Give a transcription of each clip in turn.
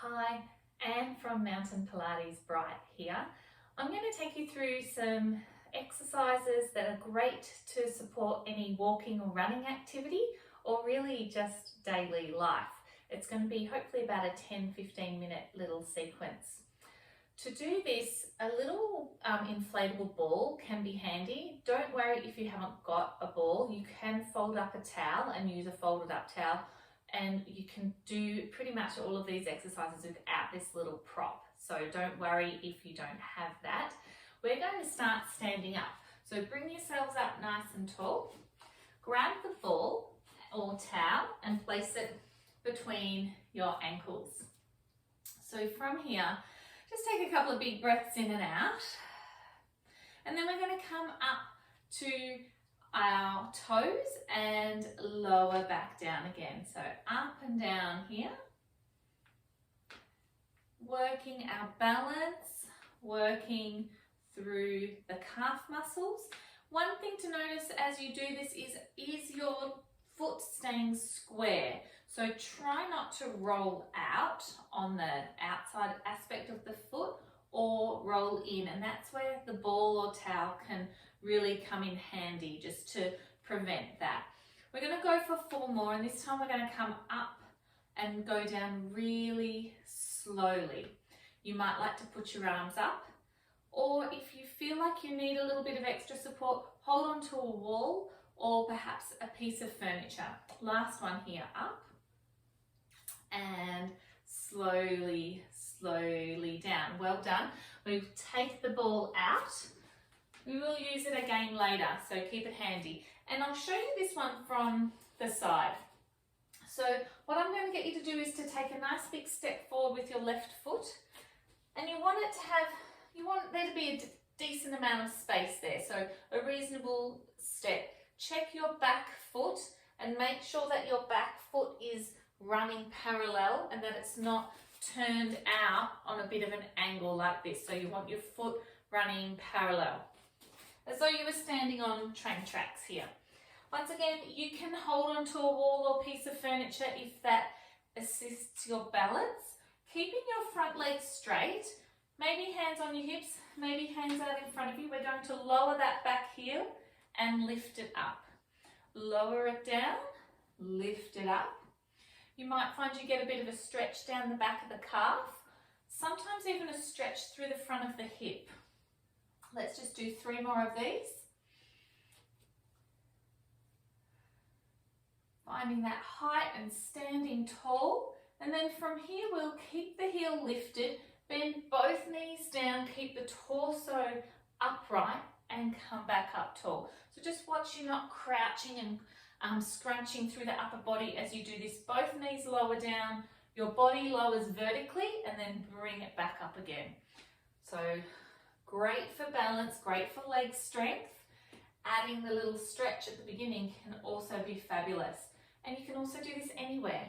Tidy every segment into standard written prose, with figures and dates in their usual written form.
Hi, Anne from Mountain Pilates Bright here. I'm going to take you through some exercises that are great to support any walking or running activity or really just daily life. It's going to be hopefully about a 10-15 minute little sequence. To do this, a little inflatable ball can be handy. Don't worry if you haven't got a ball. You can fold up a towel and use a folded up towel, and you can do pretty much all of these exercises without this little prop. So don't worry if you don't have that. We're going to start standing up. So bring yourselves up nice and tall. Grab the ball or towel and place it between your ankles. So from here, just take a couple of big breaths in and out. And then we're going to come up to our toes and lower back down again. So up and down here. Working our balance, working through the calf muscles. One thing to notice as you do this is your foot staying square. So try not to roll out on the outside aspect of the foot or roll in, and that's where the ball or towel can really come in handy just to prevent that. We're going to go for 4 more, and this time we're going to come up and go down really slowly. You might like to put your arms up, or if you feel like you need a little bit of extra support, hold on to a wall or perhaps a piece of furniture. Last one here, up and slowly down. Well done. We take the ball out. We will use it again later, so keep it handy. And I'll show you this one from the side. So what I'm going to get you to do is to take a nice big step forward with your left foot, and you want there to be a decent amount of space there, so a reasonable step. Check your back foot and make sure that your back foot is running parallel and that it's not turned out on a bit of an angle like this. So you want your foot running parallel, as though you were standing on train tracks here. Once again, you can hold onto a wall or piece of furniture if that assists your balance. Keeping your front leg straight, maybe hands on your hips, maybe hands out in front of you. We're going to lower that back heel and lift it up. Lower it down, lift it up. You might find you get a bit of a stretch down the back of the calf, sometimes even a stretch through the front of the hip. Let's just do 3 more of these. Finding that height and standing tall. And then from here, we'll keep the heel lifted, bend both knees down, keep the torso upright and come back up tall. So just watch you not crouching and scrunching through the upper body as you do this. Both knees lower down, your body lowers vertically, and then bring it back up again. So great for balance, great for leg strength. Adding the little stretch at the beginning can also be fabulous. And you can also do this anywhere.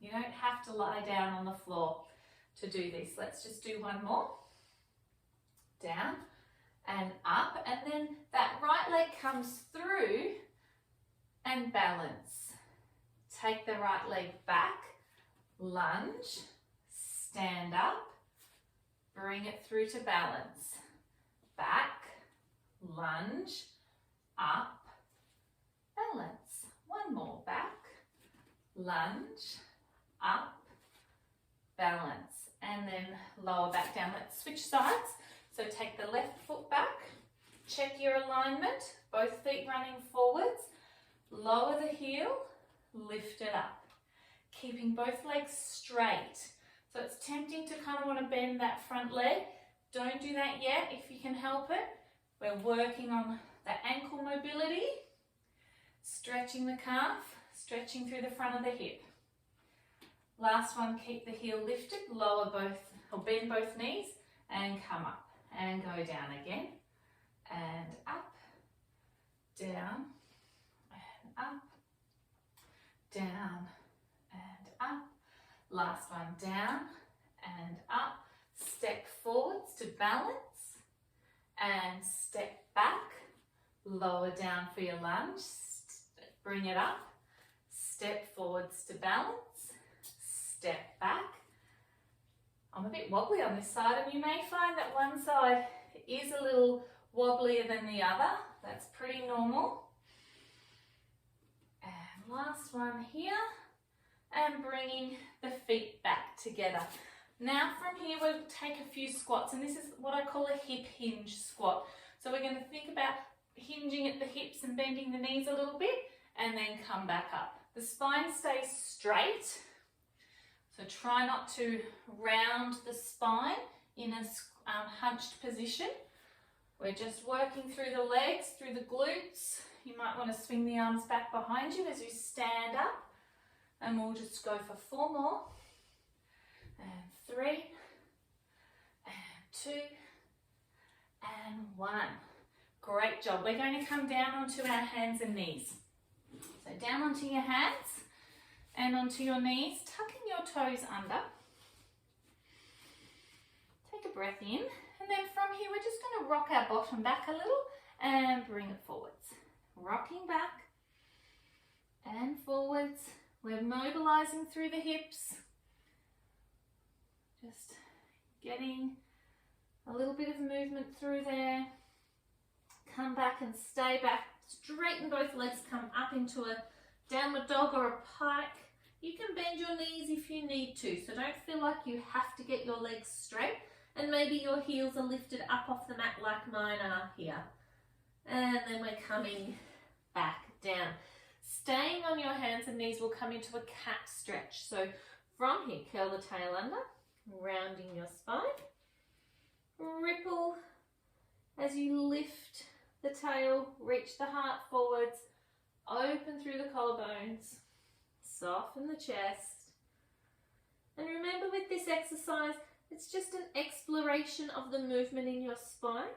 You don't have to lie down on the floor to do this. Let's just do 1 more. Down and up, and then that right leg comes through and balance. Take the right leg back, lunge, stand up, bring it through to balance. Back, lunge, up, balance. 1 more, back, lunge, up, balance, and then lower back down. Let's switch sides. So take the left foot back, check your alignment, both feet running forwards, lower the heel, lift it up, keeping both legs straight. So it's tempting to kind of want to bend that front leg. Don't do that yet if you can help it. We're working on the ankle mobility, stretching the calf, stretching through the front of the hip. Last one, keep the heel lifted, lower both, or bend both knees and come up and go down again and up, down and up, down and up. Last one, down and up. Step forwards to balance and step back, lower down for your lunge, bring it up, step forwards to balance, step back, bit wobbly on this side, and you may find that one side is a little wobblier than the other. That's pretty normal. And last one here, and bringing the feet back together. Now from here we'll take a few squats, and this is what I call a hip hinge squat. So we're going to think about hinging at the hips and bending the knees a little bit, and then come back up. The spine stays straight, so try not to round the spine in a hunched position. We're just working through the legs, through the glutes. You might want to swing the arms back behind you as you stand up, and we'll just go for 4 more, and 3, and 2, and 1. Great job. We're going to come down onto our hands and knees. So down onto your hands and onto your knees, tucking your toes under. Take a breath in, and then from here we're just going to rock our bottom back a little and bring it forwards. Rocking back and forwards. We're mobilizing through the hips. Just getting a little bit of movement through there. Come back and stay back. Straighten both legs, come up into a downward dog or a pike. You can bend your knees if you need to, so don't feel like you have to get your legs straight, and maybe your heels are lifted up off the mat like mine are here. And then we're coming back down. Staying on your hands and knees, will come into a cat stretch. So from here, curl the tail under, rounding your spine. Ripple as you lift the tail, reach the heart forwards, open through the collarbones, soften the chest. And remember, with this exercise, it's just an exploration of the movement in your spine.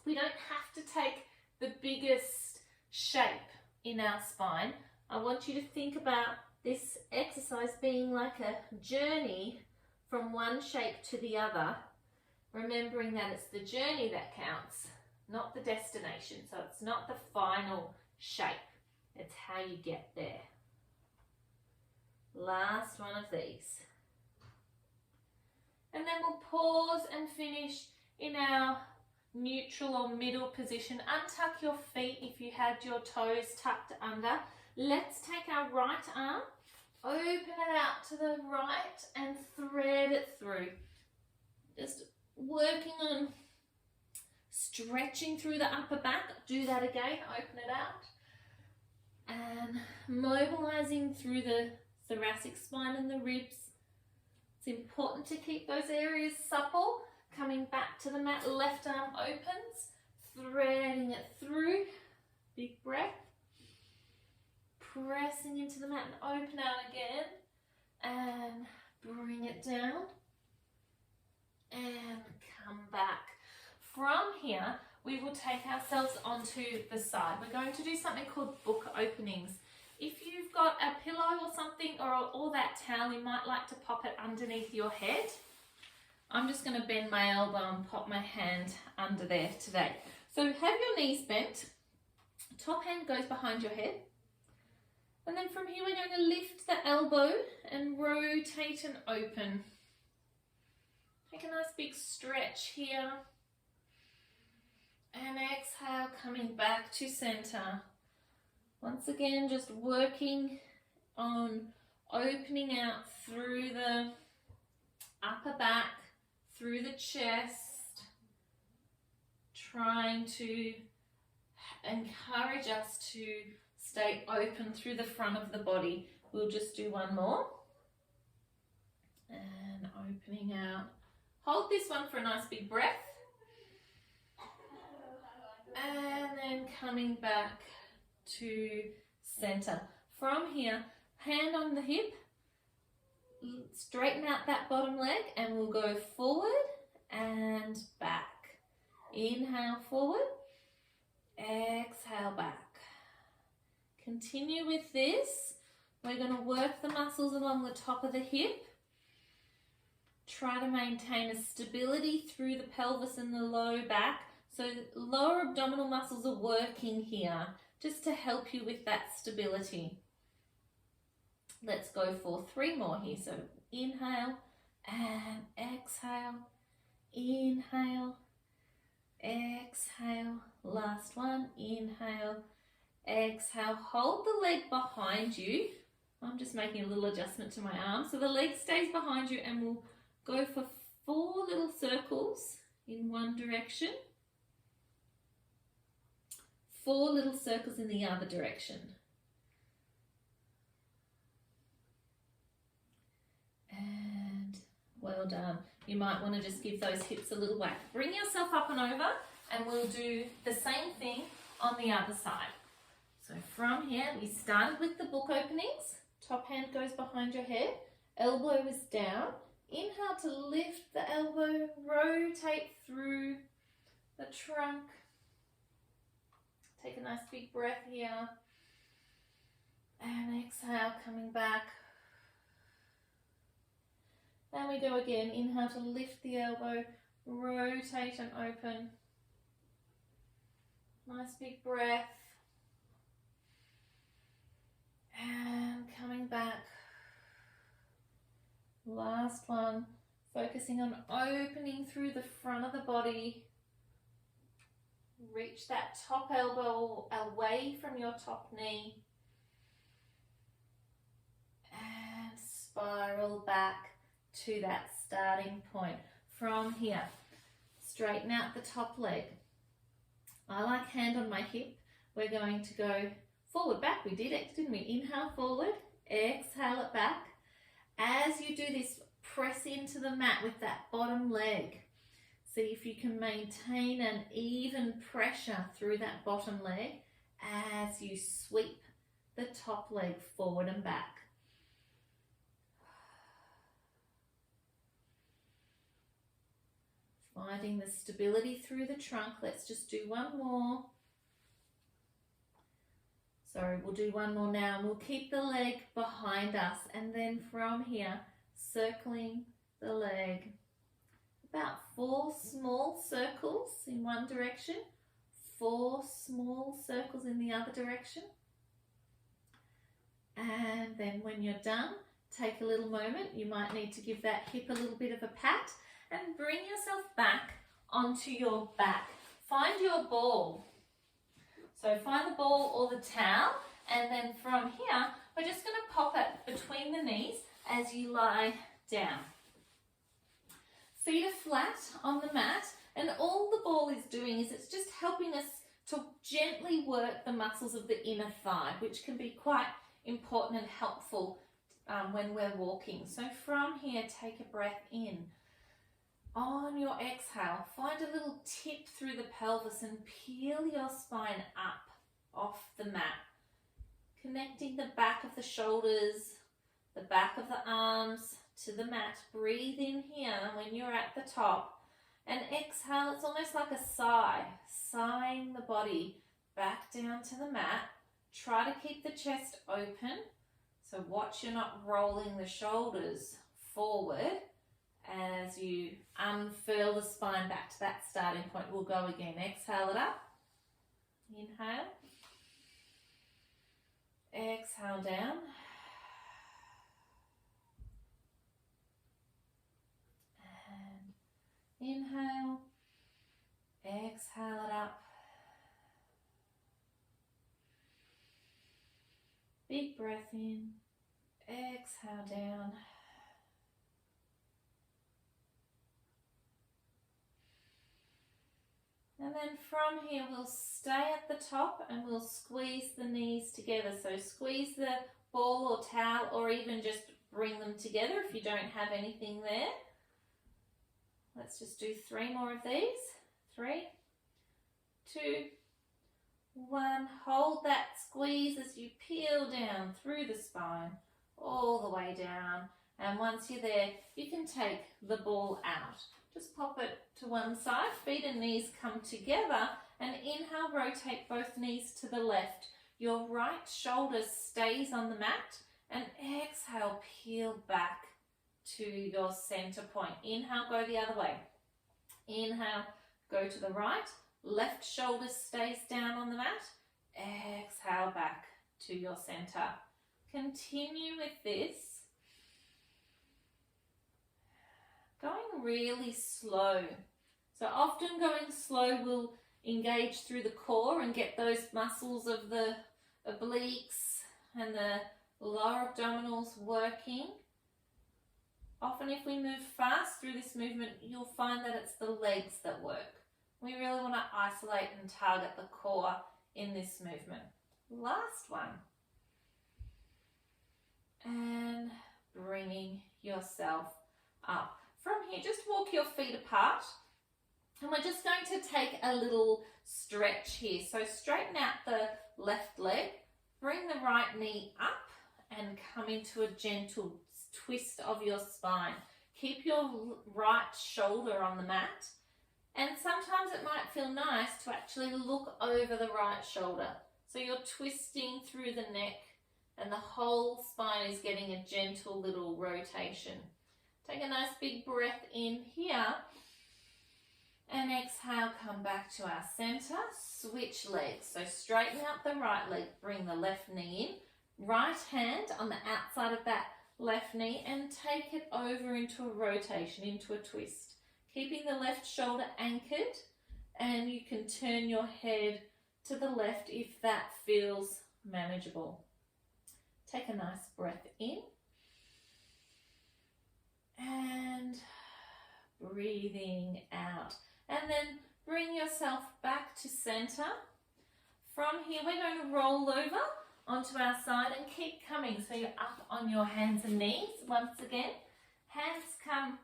We don't have to take the biggest shape in our spine. I want you to think about this exercise being like a journey from one shape to the other, remembering that it's the journey that counts, not the destination. So it's not the final shape, it's how you get there. Last one of these. And then we'll pause and finish in our neutral or middle position. Untuck your feet if you had your toes tucked under. Let's take our right arm, open it out to the right and thread it through. Just working on stretching through the upper back. Do that again, open it out. And mobilizing through the thoracic spine and the ribs. It's important to keep those areas supple. Coming back to the mat, left arm opens, threading it through. Big breath. Pressing into the mat and open out again. And bring it down. And come back. From here, we will take ourselves onto the side. We're going to do something called book openings. If you've got a pillow or something, or that towel, you might like to pop it underneath your head. I'm just going to bend my elbow and pop my hand under there today. So have your knees bent. Top hand goes behind your head. And then from here, we're going to lift the elbow and rotate and open. Take a nice big stretch here. And exhale, coming back to center. Once again, just working on opening out through the upper back, through the chest, trying to encourage us to stay open through the front of the body. We'll just do one more. And opening out. Hold this one for a nice big breath. And then coming back to center. From here, hand on the hip, straighten out that bottom leg, and we'll go forward and back. Inhale forward, exhale back. Continue with this. We're going to work the muscles along the top of the hip. Try to maintain a stability through the pelvis and the low back. So lower abdominal muscles are working here just to help you with that stability. Let's go for 3 more here. So inhale, And exhale, inhale, exhale. Last one, inhale, exhale. Hold the leg behind you. I'm just making a little adjustment to my arm. So the leg stays behind you and we'll go for 4 little circles in one direction. 4 little circles in the other direction. And well done. You might want to just give those hips a little whack. Bring yourself up and over and we'll do the same thing on the other side. So from here, we started with the book openings. Top hand goes behind your head. Elbow is down. Inhale to lift the elbow. Rotate through the trunk. Take a nice big breath here. And exhale, coming back. And we go again. Inhale to lift the elbow. Rotate and open. Nice big breath. And coming back. Last one. Focusing on opening through the front of the body. Reach that top elbow away from your top knee. And spiral back to that starting point. From here, straighten out the top leg. I like hand on my hip. We're going to go forward, back. We did it, didn't we? Inhale forward, exhale it back. As you do this, press into the mat with that bottom leg. See if you can maintain an even pressure through that bottom leg as you sweep the top leg forward and back. Finding the stability through the trunk. Let's just do one more. Sorry, we'll do one more now. And we'll keep the leg behind us. And then from here, circling the leg. About 4 small circles in one direction. 4 small circles in the other direction. And then when you're done, take a little moment. You might need to give that hip a little bit of a pat. And bring yourself back onto your back. Find your ball. So find the ball or the towel, and then from here, we're just going to pop it between the knees as you lie down. Feet are flat on the mat, and all the ball is doing is it's just helping us to gently work the muscles of the inner thigh, which can be quite important and helpful when we're walking. So from here, take a breath in. On your exhale, find a little tip through the pelvis and peel your spine up off the mat. Connecting the back of the shoulders, the back of the arms to the mat. Breathe in here when you're at the top. And exhale, it's almost like a sigh. Sighing the body back down to the mat. Try to keep the chest open. So watch you're not rolling the shoulders forward. As you unfurl the spine back to that starting point, we'll go again. Exhale it up. Inhale. Exhale down. And inhale. Exhale it up. Big breath in. Exhale down. And then from here, we'll stay at the top and we'll squeeze the knees together. So squeeze the ball or towel, or even just bring them together if you don't have anything there. Let's just do 3 more of these. 3, 2, 1. Hold that squeeze as you peel down through the spine, all the way down. And once you're there, you can take the ball out. Just pop it to one side, feet and knees come together, and inhale, rotate both knees to the left. Your right shoulder stays on the mat, and exhale, peel back to your center point. Inhale, go the other way. Inhale, go to the right. Left shoulder stays down on the mat. Exhale, back to your center. Continue with this. going really slow. So often going slow will engage through the core and get those muscles of the obliques and the lower abdominals working. Often if we move fast through this movement, you'll find that it's the legs that work. We really want to isolate and target the core in this movement. Last one. And bringing yourself up. From here, just walk your feet apart. And we're just going to take a little stretch here. So straighten out the left leg, bring the right knee up and come into a gentle twist of your spine. Keep your right shoulder on the mat. And sometimes it might feel nice to actually look over the right shoulder. So you're twisting through the neck and the whole spine is getting a gentle little rotation. Take a nice big breath in here. And exhale, come back to our center, switch legs. So straighten out the right leg, bring the left knee in, right hand on the outside of that left knee and take it over into a rotation, into a twist. Keeping the left shoulder anchored, and you can turn your head to the left if that feels manageable. Take a nice breath in and breathing out. And then bring yourself back to center. From here, we're going to roll over onto our side and keep coming. So you're up on your hands and knees once again. Hands come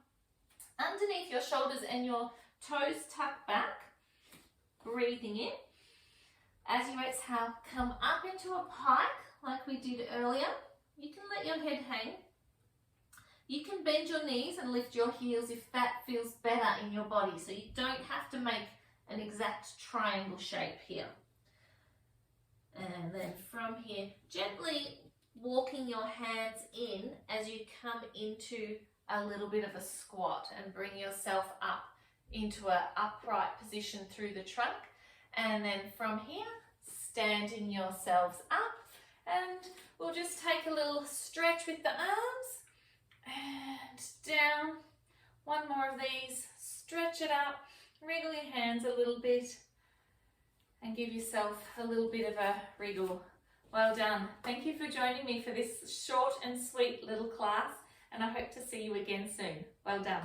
underneath your shoulders and your toes tuck back. Breathing in. As you exhale, come up into a pike like we did earlier. You can let your head hang. You can bend your knees and lift your heels if that feels better in your body. So you don't have to make an exact triangle shape here. And then from here, gently walking your hands in as you come into a little bit of a squat and bring yourself up into an upright position through the trunk. And then from here, standing yourselves up. And we'll just take a little stretch with the arms. And down. One more of these. Stretch it up. Wriggle your hands a little bit. And give yourself a little bit of a wriggle. Well done. Thank you for joining me for this short and sweet little class. And I hope to see you again soon. Well done.